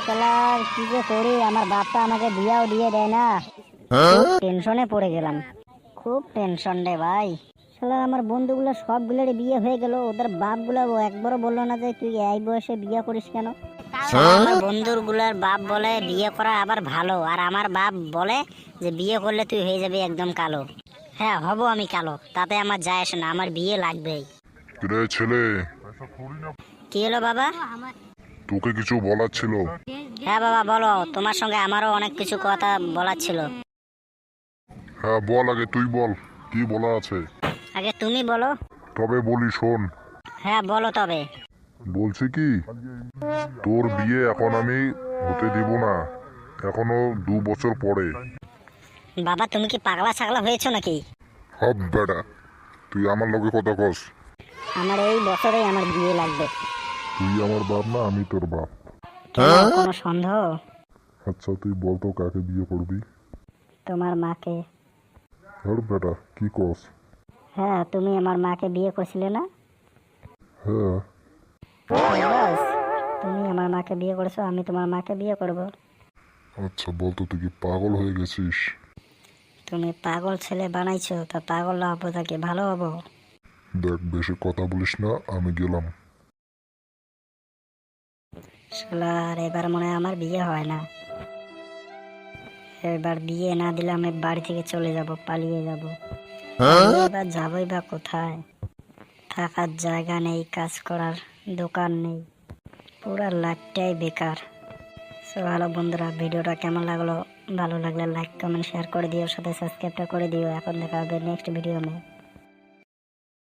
শালার কি যে করি, আমার বাপটা আমাকে বিয়াও দিয়ে দেয় না। খুব টেনশনে পড়ে গেলাম, খুব টেনশন রে ভাই। শালার আমার বন্ধুগুলো সবগুলোরই বিয়ে হয়ে গেল, ওদের বাপগুলো একবারও বললো না যে তুই এই বয়সে বিয়ে করিস কেন। আমার বন্ধুর গুলার বাপ বলে বিয়ে করা আবার ভালো, আর আমার বাপ বলে যে বিয়ে করলে তুই হয়ে যাবি একদম কালো। হ্যাঁ, হব আমি কালো, তাতে আমার যায় আসে না, আমার বিয়ে লাগবেই। রে ছেলে, কি হলো বাবা? তোকে কিছু বলার ছিল। হ্যাঁ বাবা বলো, তোমার সঙ্গে আমারও অনেক কিছু কথা বলার ছিল। হ্যাঁ বল, আগে তুই বল, কি বলার আছে। আগে তুমি বলো। তবে বলি শোন। হ্যাঁ বলো তবে। বলছি কি, তোর বিয়ে এখন আমি হতে দিব না, এখনো 2 বছর পরে। বাবা তুমি কি পাগলা ছাগলা হয়েছো নাকি? হব বেটা, তুই আমার লগে কথা কস। আমার এই বছরেই আমার বিয়ে লাগবে। তুই আমার বাপ না, আমি তোর বাপ। কেন, কোনো সন্দেহ? আচ্ছা তুই বল তো কাকে বিয়ে করবি। তোমার মাকে। হর বেটা কি কস। হ্যাঁ, তুমি আমার মাকে বিয়ে করছিলে না? হ্যাঁ। বাস, তুমি আমার মাকে বিয়ে করেছো, আমি তোমার মাকে বিয়ে করব। আচ্ছা বল তো, তুই কি পাগল হয়ে গেছিস? তুমি পাগল ছেলে বানাইছো, তা পাগল না হবো তাকে ভালো হবো? দেখ বেশি কথা বলিস না, আমি গেলাম। শালার এবার মনে হয় আমার বিয়ে হয় না। এবার বিয়ে না দিলে আমি বাড়ি থেকে চলে যাব, পালিয়ে যাব। এবার যাবোই বা কোথায়? থাকার জায়গা নেই, কাজ করার দোকান নেই, পুরা লাইফটাই বেকার। সো হ্যালো বন্ধুরা, ভিডিওটা কেমন লাগলো? ভালো লাগলে লাইক কমেন্ট শেয়ার করে দিও, সাথে সাবস্ক্রাইবটা করে দিও। এখন দেখা হবে নেক্সট ভিডিও মে।